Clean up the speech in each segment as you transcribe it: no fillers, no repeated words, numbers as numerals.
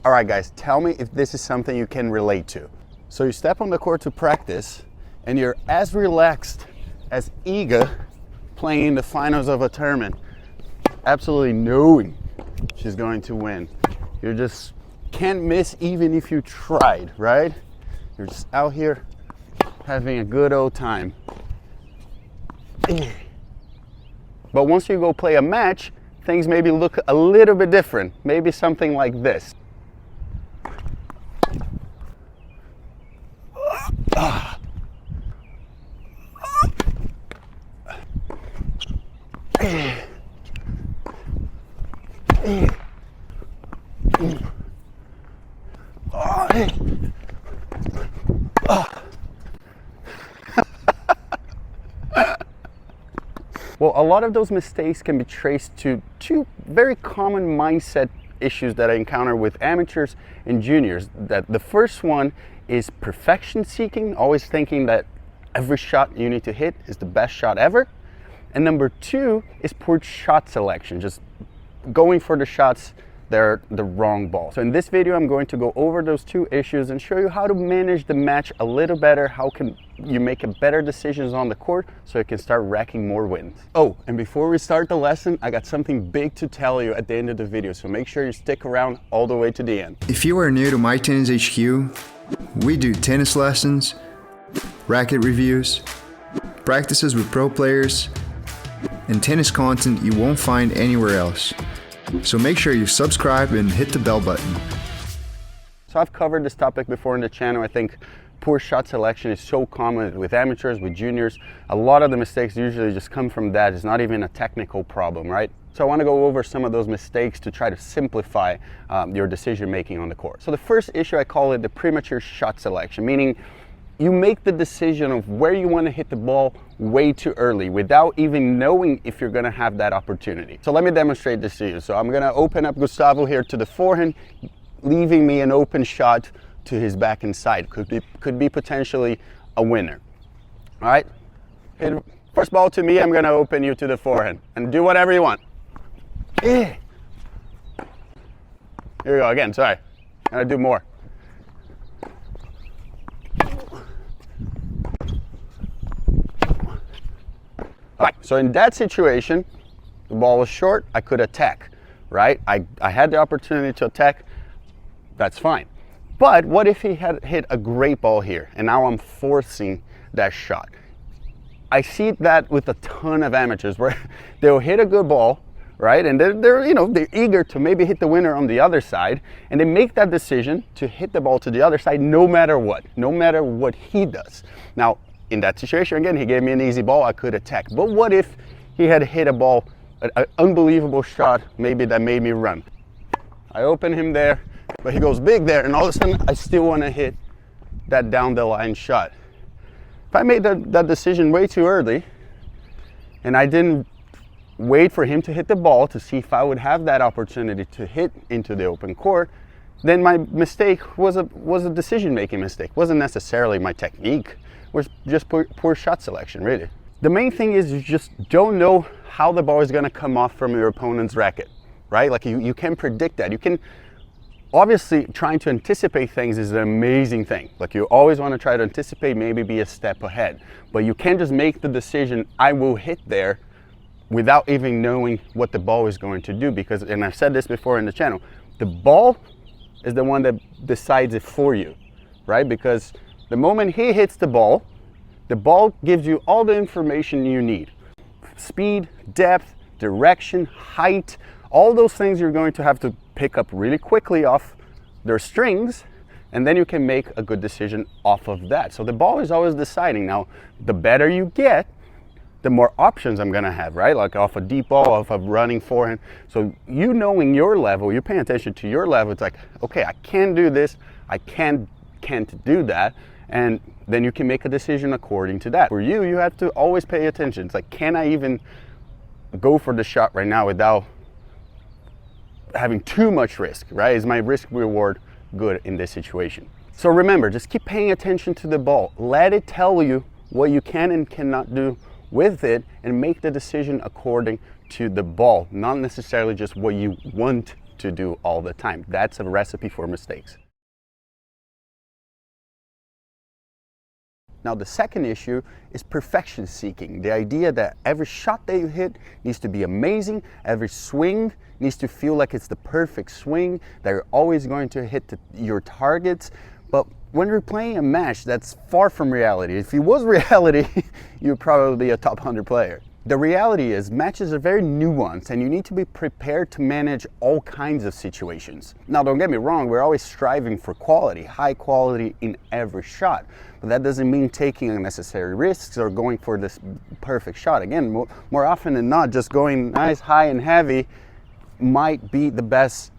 All right, guys, tell me if this is something you can relate to. So you step on the court to practice and you're as relaxed, as eager playing in the finals of a tournament, absolutely knowing she's going to win. You just can't miss even if you tried, right? You're just out here having a good old time. But once you go play a match, things maybe look a little bit different. Maybe something like this. Well, a lot of those mistakes can be traced to two very common mindset issues that I encounter with amateurs and juniors. That the first one is perfection seeking, always thinking that every shot you need to hit is the best shot ever. And number two is poor shot selection, just going for the shots that are the wrong ball. So in this video, I'm going to go over those two issues and show you how to manage the match a little better. How can you make a better decisions on the court so you can start racking more wins. Oh, and before we start the lesson, I got something big to tell you at the end of the video. So make sure you stick around all the way to the end. If you are new to My Tennis HQ, we do tennis lessons, racket reviews, practices with pro players, and tennis content you won't find anywhere else. So make sure you subscribe and hit the bell button. So I've covered this topic before in the channel. I think poor shot selection is so common with amateurs, with juniors. A lot of the mistakes usually just come from that. It's not even a technical problem, right? So I want to go over some of those mistakes to try to simplify your decision making on the court. So the first issue, I call it the premature shot selection, meaning you make the decision of where you want to hit the ball way too early without even knowing if you're going to have that opportunity. So let me demonstrate this to you. So I'm going to open up Gustavo here to the forehand, leaving me an open shot to his back and side. Could be potentially a winner. All right, first ball to me, I'm going to open you to the forehand and do whatever you want. Here we go again, sorry. I'm going to do more. All right, so in that situation, the ball was short, I could attack, right? I had the opportunity to attack, that's fine. But what if he had hit a great ball here and now I'm forcing that shot? I see that with a ton of amateurs where they'll hit a good ball, right? And they're eager to maybe hit the winner on the other side, and they make that decision to hit the ball to the other side no matter what he does. Now, in that situation, again, he gave me an easy ball, I could attack. But what if he had hit a ball, an unbelievable shot, maybe that made me run? I open him there, but he goes big there, and all of a sudden, I still want to hit that down the line shot. If I made that decision way too early, and I didn't wait for him to hit the ball to see if I would have that opportunity to hit into the open court, then my mistake was a decision-making mistake. It wasn't necessarily my technique. Was just poor shot selection, really. The main thing is you just don't know how the ball is going to come off from your opponent's racket, right? Like you can predict that. You can, obviously, trying to anticipate things is an amazing thing. Like you always want to try to anticipate, maybe be a step ahead. But you can't just make the decision, I will hit there, without even knowing what the ball is going to do. Because, and I've said this before in the channel, the ball is the one that decides it for you, right? Because the moment he hits the ball gives you all the information you need. Speed, depth, direction, height, all those things you're going to have to pick up really quickly off their strings, and then you can make a good decision off of that. So the ball is always deciding. Now, the better you get, the more options I'm gonna have, right? Like off a deep ball, off a running forehand. So you knowing your level, you're paying attention to your level, it's like, okay, I can do this, I can't do that. And then you can make a decision according to that. For you, you have to always pay attention. It's like, can I even go for the shot right now without having too much risk, right? Is my risk reward good in this situation? So remember, just keep paying attention to the ball. Let it tell you what you can and cannot do with it, and make the decision according to the ball, not necessarily just what you want to do all the time. That's a recipe for mistakes. Now, the second issue is perfection seeking. The idea that every shot that you hit needs to be amazing, every swing needs to feel like it's the perfect swing, that you're always going to hit your targets. But when you're playing a match, that's far from reality. If it was reality, you'd probably be a top 100 player. The reality is matches are very nuanced and you need to be prepared to manage all kinds of situations. Now, don't get me wrong, we're always striving for quality, high quality in every shot. But that doesn't mean taking unnecessary risks or going for this perfect shot. Again, more often than not, just going nice, high and heavy might be the best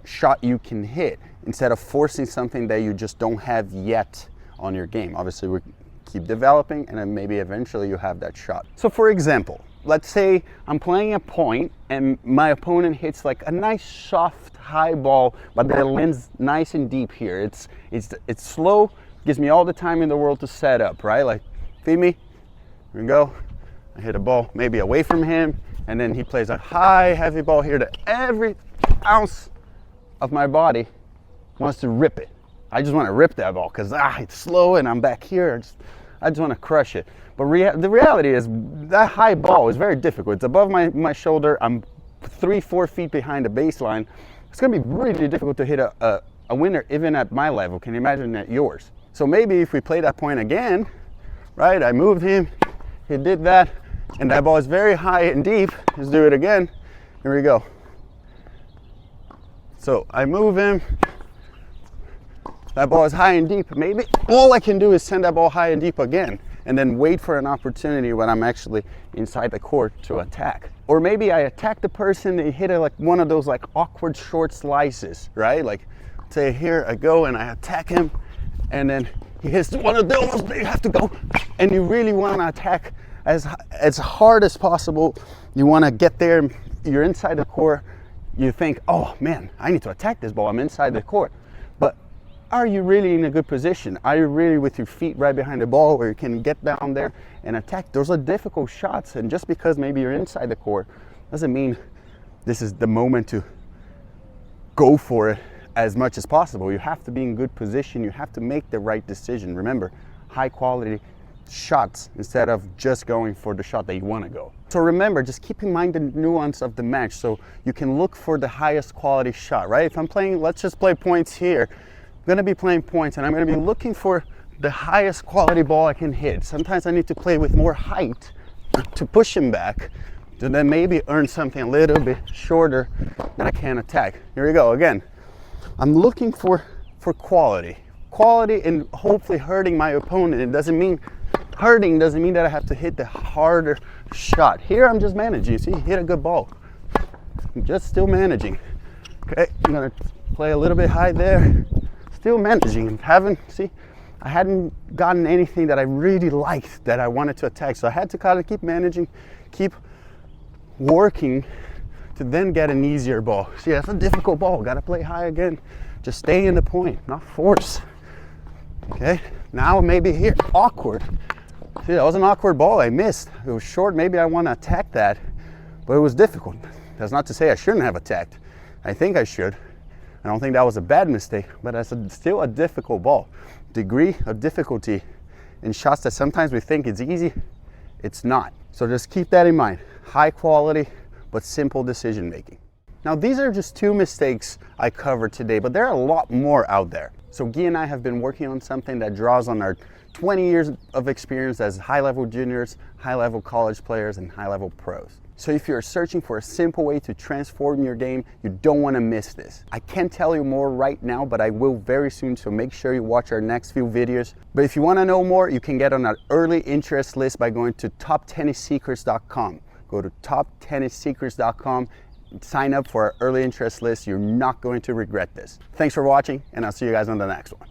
shot you can hit instead of forcing something that you just don't have yet on your game. Obviously, we keep developing and then maybe eventually you have that shot. So for example, let's say I'm playing a point and my opponent hits like a nice soft high ball, but that lands nice and deep here. It's slow, gives me all the time in the world to set up, right? Like, feed me, here we go. I hit a ball maybe away from him and then he plays a high, heavy ball here that every ounce of my body wants to rip it. I just want to rip that ball because it's slow and I'm back here. I just want to crush it. But the reality is that high ball is very difficult. It's above my shoulder. I'm 3-4 feet behind the baseline. It's going to be really difficult to hit a winner even at my level. Can you imagine at yours? So maybe if we play that point again, right? I moved him, he did that, and that ball is very high and deep. Let's do it again. Here we go. So I move him. That ball is high and deep. Maybe all I can do is send that ball high and deep again and then wait for an opportunity when I'm actually inside the court to attack. Or maybe I attack the person, they hit it like one of those like awkward short slices, right? Like, say here I go and I attack him and then he hits one of those, you have to go. And you really want to attack as hard as possible. You want to get there, you're inside the court. You think, oh man, I need to attack this ball, I'm inside the court. But are you really in a good position? Are you really with your feet right behind the ball where you can get down there and attack? Those are difficult shots, and just because maybe you're inside the court doesn't mean this is the moment to go for it as much as possible. You have to be in good position. You have to make the right decision. Remember, high quality shots instead of just going for the shot that you want to go. So remember, just keep in mind the nuance of the match so you can look for the highest quality shot, right? If I'm playing, let's just play points here. I'm going to be playing points and I'm going to be looking for the highest quality ball I can hit. Sometimes I need to play with more height to push him back to then maybe earn something a little bit shorter that I can attack. Here we go again. I'm looking for quality and hopefully hurting my opponent. It doesn't mean hurting doesn't mean that I have to hit the harder shot. Here I'm just managing. See, hit a good ball. I'm just still managing. Okay, I'm gonna play a little bit high there. Still managing. I hadn't gotten anything that I really liked that I wanted to attack. So I had to kind of keep managing, keep working to then get an easier ball. See, that's a difficult ball. Gotta play high again. Just stay in the point, not force. Okay, now maybe here, awkward. See, that was an awkward ball. I missed. It was short. Maybe I want to attack that, but it was difficult. That's not to say I shouldn't have attacked. I think I should. I don't think that was a bad mistake, but that's still a difficult ball. Degree of difficulty in shots that sometimes we think it's easy, it's not. So just keep that in mind. High quality, but simple decision making. Now, these are just 2 mistakes I covered today, but there are a lot more out there. So Guy and I have been working on something that draws on our 20 years of experience as high-level juniors, high-level college players, and high-level pros. So if you're searching for a simple way to transform your game, you don't want to miss this. I can't tell you more right now, but I will very soon, so make sure you watch our next few videos. But if you want to know more, you can get on our early interest list by going to toptennissecrets.com. Go to toptennissecrets.com, sign up for our early interest list. You're not going to regret this. Thanks for watching, and I'll see you guys on the next one.